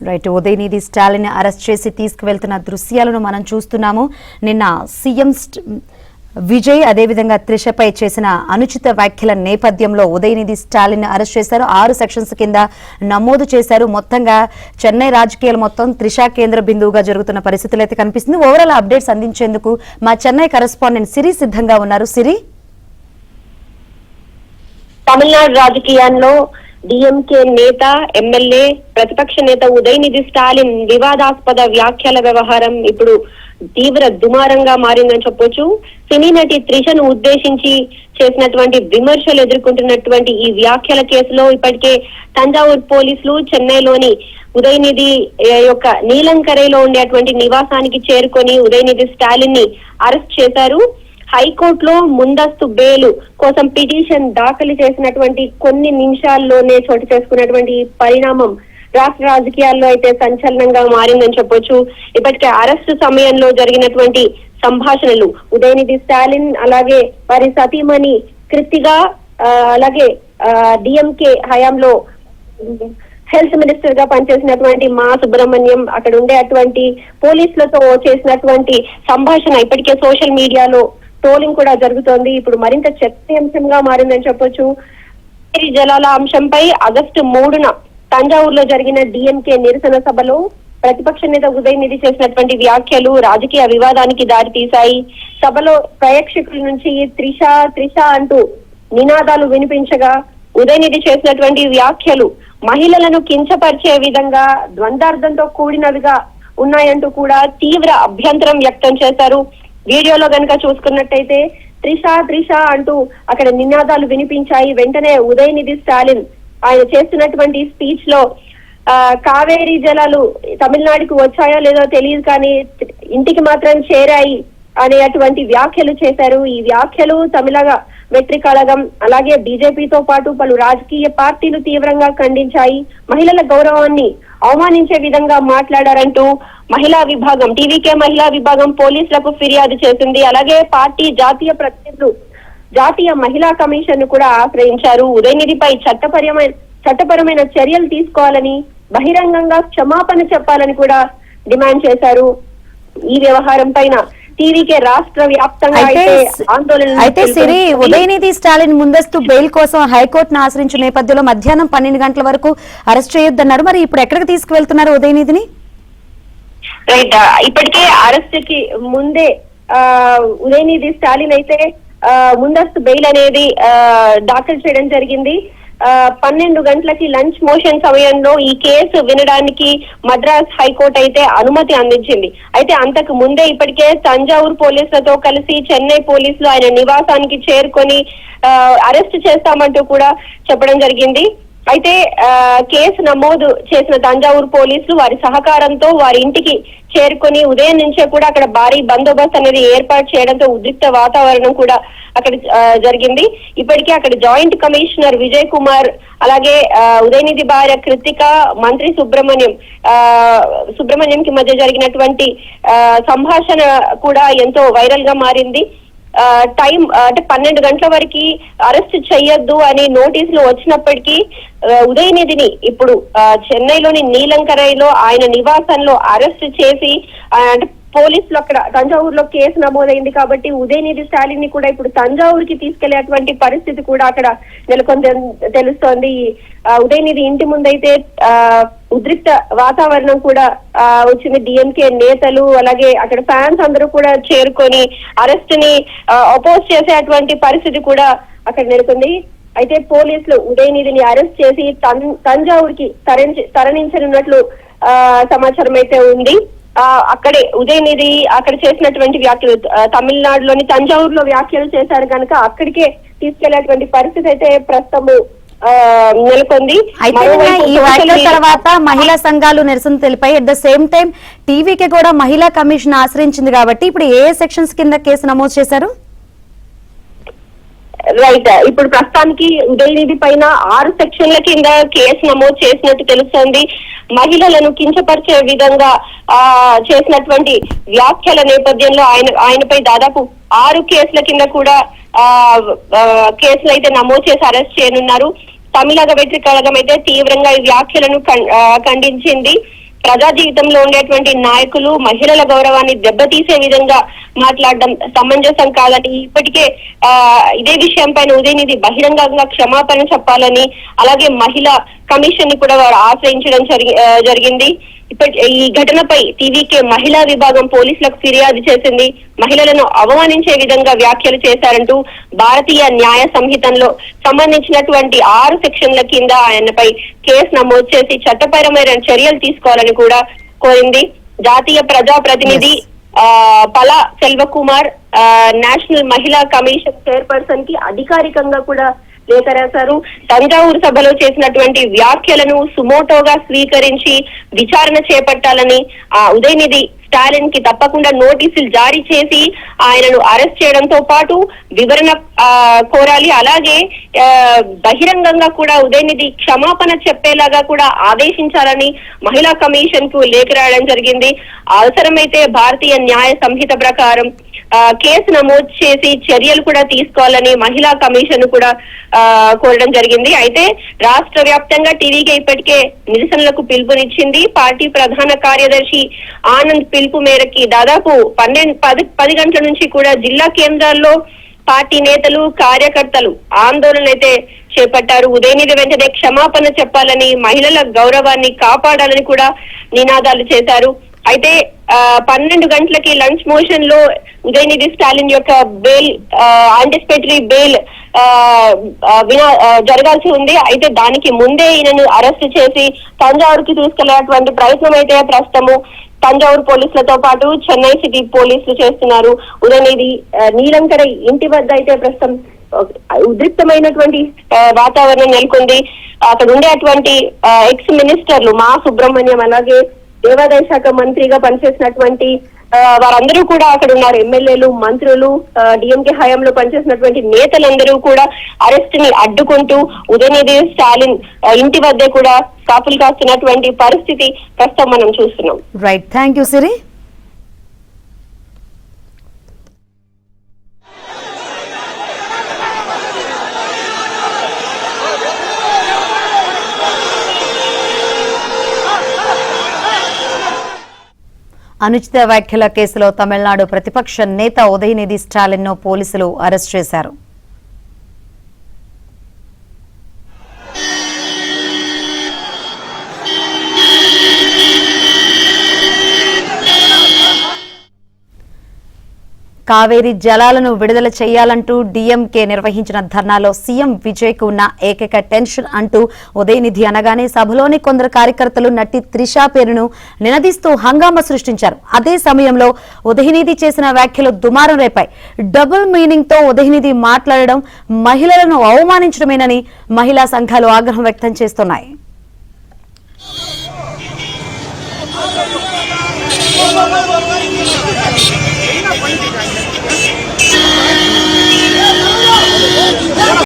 Right, Udhayanidhi Stalin arrest చేసి తీసుకువెళ్తున్న దృశ్యాలను మనం చూస్తున్నాము. నిన్న సీఎం విజయ్ అదేవిధంగా త్రిషపై చేసిన అనుచిత వ్యాఖ్యల నేపథ్యంలో ఉదయనిధి స్టాలిన్ అరెస్ట్ చేశారు. 6 సెక్షన్స్ కింద నమోదు చేశారు. మొత్తంగా చెన్నై రాజకీయాలు మొత్తం త్రిష కేంద్ర బిందువుగా జరుగుతున్న పరిస్థితులు అయితే కనిపిస్తుంది. ఓవరాల్ అప్డేట్స్ అందించేందుకు మా చెన్నై కరెస్పాండెంట్ సిరి సిద్ధంగా ఉన్నారు. సిరి, తమిళనాడు రాజకీయాల్లో డిఎంకే నేత, ఎమ్మెల్యే, ప్రతిపక్ష నేత ఉదయనిధి స్టాలిన్ వివాదాస్పద వ్యాఖ్యల వ్యవహారం ఇప్పుడు తీవ్ర దుమారంగా మారిందని చెప్పొచ్చు. సినీ నటి త్రిషను ఉద్దేశించి చేసినటువంటి విమర్శలు ఎదుర్కొంటున్నటువంటి ఈ వ్యాఖ్యల కేసులో ఇప్పటికే తంజావూరు పోలీసులు చెన్నైలోని ఉదయనిధి యొక్క నీలంకరైలో ఉండేటువంటి నివాసానికి చేరుకొని ఉదయనిధి స్టాలిన్ ని అరెస్ట్ చేశారు. హైకోర్టులో ముందస్తు బెయిల్ కోసం పిటిషన్ దాఖలు చేసినటువంటి కొన్ని నిమిషాల్లోనే చోటు చేసుకున్నటువంటి పరిణామం రాష్ట్ర రాజకీయాల్లో అయితే సంచలనంగా మారిందని చెప్పొచ్చు. ఇప్పటికే అరెస్టు సమయంలో జరిగినటువంటి సంభాషణలు ఉదయనిధి స్టాలిన్ అలాగే వారి సతీమణి కృతిగా అలాగే డిఎంకే హయాంలో హెల్త్ మినిస్టర్ గా పనిచేసినటువంటి మా సుబ్రహ్మణ్యం, అక్కడ ఉండేటువంటి పోలీసులతో చేసినటువంటి సంభాషణ ఇప్పటికే సోషల్ మీడియాలో ట్రోలింగ్ కూడా జరుగుతోంది. ఇప్పుడు మరింత చర్చనీయాంశంగా మారిందని చెప్పొచ్చు. జలాల అంశంపై ఆగస్టు 3న తంజావూరులో జరిగిన డిఎంకే నిరసన సభలో ప్రతిపక్ష నేత ఉదయనిధి చేసినటువంటి వ్యాఖ్యలు రాజకీయ వివాదానికి దారితీశాయి. సభలో ప్రేక్షకుల నుంచి త్రిష త్రిష అంటూ నినాదాలు వినిపించగా ఉదయనిధి చేసినటువంటి వ్యాఖ్యలు మహిళలను కించపరిచే విధంగా ద్వంద్వార్థంతో కూడినవిగా ఉన్నాయంటూ కూడా తీవ్ర అభ్యంతరం వ్యక్తం చేశారు. వీడియోలో గనుక చూసుకున్నట్టయితే త్రిష త్రిష అంటూ అక్కడ నినాదాలు వినిపించాయి. వెంటనే ఉదయనిధి స్టాలిన్ ఆయన చేస్తున్నటువంటి స్పీచ్ లో కావేరీ జలాలు తమిళనాడుకు వచ్చాయో లేదో తెలియదు కానీ ఇంటికి మాత్రం చేరాయి అనేటువంటి వ్యాఖ్యలు చేశారు. ఈ వ్యాఖ్యలు తమిళ వెట్రి కళగం అలాగే బీజేపీతో పాటు పలు రాజకీయ పార్టీలు తీవ్రంగా ఖండించాయి. మహిళల గౌరవాన్ని అవమానించే విధంగా మాట్లాడారంటూ మహిళా విభాగం, టీవీకే మహిళా విభాగం పోలీసులకు ఫిర్యాదు చేసింది. అలాగే పార్టీ జాతీయ ప్రతినిధులు జాతీయ మహిళా కమిషన్ ను కూడా ఆశ్రయించారు. ఉదయనిధిపై చట్టపరమైన చర్యలు తీసుకోవాలని, బహిరంగంగా క్షమాపణ చెప్పాలని కూడా డిమాండ్ చేశారు. ఈ వ్యవహారం పైన టీవీకే రాష్ట్ర వ్యాప్తంగా అయితే సిరి, ఉదయనిధి స్టాలిన్ ముందస్తు బెయిల్ కోసం హైకోర్టును ఆశ్రయించిన నేపథ్యంలో మధ్యాహ్నం 12 గంటల వరకు అరెస్ట్ చేయొద్దన్నారు. మరి ఇప్పుడు ఎక్కడికి తీసుకువెళ్తున్నారు ఉదయనిధిని? రైట్, ఇప్పటికే అరెస్ట్ కి ముందే ఉదయనిధి స్టాలిన్ అయితే ముందస్తు బెయిల్ అనేది దాఖలు చేయడం జరిగింది. 12 గంటలకి లంచ్ మోషన్ సమయంలో ఈ కేసు వినడానికి మద్రాస్ హైకోర్టు అయితే అనుమతి అందించింది. అయితే అంతకు ముందే ఇప్పటికే తంజావూరు పోలీసులతో కలిసి చెన్నై పోలీసులు ఆయన నివాసానికి చేరుకొని అరెస్ట్ చేస్తామంటూ కూడా చెప్పడం జరిగింది. అయితే కేసు నమోదు చేసిన తంజావూరు పోలీసులు వారి సహకారంతో వారి ఇంటికి చేరుకొని ఉదయం నుంచే కూడా అక్కడ భారీ బందోబస్తు అనేది ఏర్పాటు చేయడంతో ఉద్రిక్త వాతావరణం కూడా అక్కడ జరిగింది. ఇప్పటికే అక్కడ జాయింట్ కమిషనర్ విజయ్ కుమార్ అలాగే ఉదయనిధి భార్య కృతిక, మంత్రి సుబ్రహ్మణ్యం కి మధ్య జరిగినటువంటి సంభాషణ కూడా ఎంతో వైరల్ గా మారింది. టైం అంటే 12 గంటల వరకు అరెస్ట్ చెయ్యొద్దు అని నోటీసులు వచ్చినప్పటికీ ఉదయనిధిని ఇప్పుడు చెన్నైలోని నీలంకరైలో ఆయన నివాసంలో అరెస్ట్ చేసి అంటే పోలీసులు అక్కడ తంజావూరులో కేసు నమోదైంది కాబట్టి ఉదయనిధి స్టాలిన్ ని కూడా ఇప్పుడు తంజావూరుకి తీసుకెళ్లేటువంటి పరిస్థితి కూడా అక్కడ నెలకొంది తెలుస్తోంది. ఉదయనిధి ఇంటి ముందైతే ఉద్రిక్త వాతావరణం కూడా వచ్చింది. డిఎంకే నేతలు అలాగే అక్కడ ఫ్యాన్స్ అందరూ కూడా చేరుకొని అరెస్ట్ ని అపోజ్ చేసేటువంటి పరిస్థితి కూడా అక్కడ నెలకొంది. అయితే పోలీసులు ఉదయనిధిని అరెస్ట్ చేసి తంజావూరుకి తరలించనున్నట్లు సమాచారం అయితే ఉంది. అక్కడే ఉదయనిధి అక్కడ చేసినటువంటి వ్యాఖ్యలు తమిళనాడులోని తంజావూరులో వ్యాఖ్యలు చేశారు కనుక అక్కడికే తీసుకెళ్లేటువంటి పరిస్థితి అయితే ప్రస్తుతం నెలకొంది. ఈ వ్యాఖ్యల తర్వాత మహిళా సంఘాలు నిరసన తెలిపాయి. అట్ ద సేమ్ టైం టీవీకి కూడా మహిళా కమిషన్ ఆశ్రయించింది కాబట్టి ఇప్పుడు ఏ సెక్షన్స్ కింద కేసు నమోదు చేశారు? రైట్, ఇప్పుడు ప్రస్తుతానికి ఉదయనిధి పైన 6 సెక్షన్ల కింద కేసు నమోదు చేసినట్టు తెలుస్తోంది. మహిళలను కించపరిచే విధంగా చేసినటువంటి వ్యాఖ్యల నేపథ్యంలో ఆయనపై దాదాపు 6 కేసుల కింద కూడా కేసులు అయితే నమోదు చేసి అరెస్ట్ చేయనున్నారు. తమిళ వెట్రి కళగం అయితే తీవ్రంగా ఈ వ్యాఖ్యలను ఖండించింది. ప్రజా జీవితంలో ఉండేటువంటి నాయకులు మహిళల గౌరవాన్ని దెబ్బతీసే విధంగా మాట్లాడడం సమంజసం కాదని, ఇప్పటికే ఇదే విషయం పైన ఉదయనిధి బహిరంగంగా క్షమాపణ చెప్పాలని, అలాగే మహిళా కమిషన్ ని కూడా వారు ఆశ్రయించడం జరిగింది. ఈ ఘటనపై టీవీకే మహిళా విభాగం పోలీసులకు ఫిర్యాదు చేసింది. మహిళలను అవమానించే విధంగా వ్యాఖ్యలు చేశారంటూ భారతీయ న్యాయ సంహితంలో సంబంధించినటువంటి 6 సెక్షన్ల కింద ఆయనపై కేసు నమోదు చేసి చట్టపరమైన చర్యలు తీసుకోవాలని కూడా కోరింది. జాతీయ ప్రజా ప్రతినిధి పల సెల్వకుమార్ నేషనల్ మహిళా కమిషన్ చైర్పర్సన్ కి అధికారికంగా కూడా లేఖ రాశారు. తంజావూరు సభలో చేసినటువంటి వ్యాఖ్యలను సుమోటోగా స్వీకరించి విచారణ చేపట్టాలని, ఉదయనిధి స్టాలిన్ కి తప్పకుండా నోటీసులు జారీ చేసి ఆయనను అరెస్ట్ చేయడంతో పాటు వివరణ కోరాలి. అలాగే బహిరంగంగా కూడా ఉదయనిధి క్షమాపణ చెప్పేలాగా కూడా ఆదేశించాలని మహిళా కమిషన్ కు లేఖ రాయడం జరిగింది. అవసరమైతే భారతీయ న్యాయ సంహిత ప్రకారం కేసు నమోదు చేసి చర్యలు కూడా తీసుకోవాలని మహిళా కమిషన్ కూడా కోరడం జరిగింది. అయితే రాష్ట్ర వ్యాప్తంగా టీవీకే ఇప్పటికే నిరసనలకు పిలుపునిచ్చింది. పార్టీ ప్రధాన కార్యదర్శి ఆనంద్ పిలుపు మేరకి దాదాపు 10 గంటల నుంచి కూడా జిల్లా కేంద్రాల్లో పార్టీ నేతలు కార్యకర్తలు ఆందోళన అయితే చేపట్టారు. ఉదయనిధి వెంటనే క్షమాపణ చెప్పాలని, మహిళల గౌరవాన్ని కాపాడాలని కూడా నినాదాలు చేశారు. అయితే 12 గంటలకి లంచ్ మోషన్ లో ఉదయనిధి స్టాలిన్ యొక్క బెయిల్ యాంటిసిపేటరీ బెయిల్ జరగాల్సి ఉంది. అయితే దానికి ముందే ఈయనను అరెస్ట్ చేసి తంజావూరుకి తీసుకెళ్లేటువంటి ప్రయత్నం అయితే ప్రస్తుతము తంజావూరు పోలీసులతో పాటు చెన్నై సిటీ పోలీసులు చేస్తున్నారు. ఉదయనిధి నీలంకర ఇంటి వద్ద అయితే ప్రస్తుతం ఉద్రిక్తమైనటువంటి వాతావరణం నెలకొంది. అక్కడ ఉండేటువంటి ఎక్స్ మినిస్టర్లు మా సుబ్రహ్మణ్యం, అలాగే దేవాదాయ శాఖ మంత్రిగా పనిచేసినటువంటి వారందరూ కూడా అక్కడ ఉన్నారు. ఎమ్మెల్యేలు, మంత్రులు, డిఎంకే హయాంలో పనిచేసినటువంటి నేతలందరూ కూడా అరెస్ట్ ని అడ్డుకుంటూ ఉదయనిధి స్టాలిన్ ఇంటి వద్దే కూడా కాపులు కాస్తున్నటువంటి పరిస్థితి ప్రస్తుతం మనం చూస్తున్నాం. రైట్, థ్యాంక్ యూ సిరి. అనుచిత వ్యాఖ్యల కేసులో తమిళనాడు ప్రతిపక్ష నేత ఉదయనిధి స్టాలిన్ ను పోలీసులు అరెస్ట్ చేశారు. కావేరీ జలాలను విడుదల చేయాలంటూ డీఎంకే నిర్వహించిన ధర్నాలో సీఎం విజయ్ కు ఉన్న ఏకైక టెన్షన్ అంటూ ఉదయనిధి అనగానే సభలోని కొందరు కార్యకర్తలు నటి త్రిష పేరును నినదిస్తూ హంగామా సృష్టించారు. అదే సమయంలో ఉదయనిధి చేసిన వ్యాఖ్యలు దుమారం రేపాయి. డబుల్ మీనింగ్ తో ఉదయనిధి మాట్లాడడం మహిళలను అవమానించడమేనని మహిళా సంఘాలు ఆగ్రహం వ్యక్తం చేస్తున్నాయి.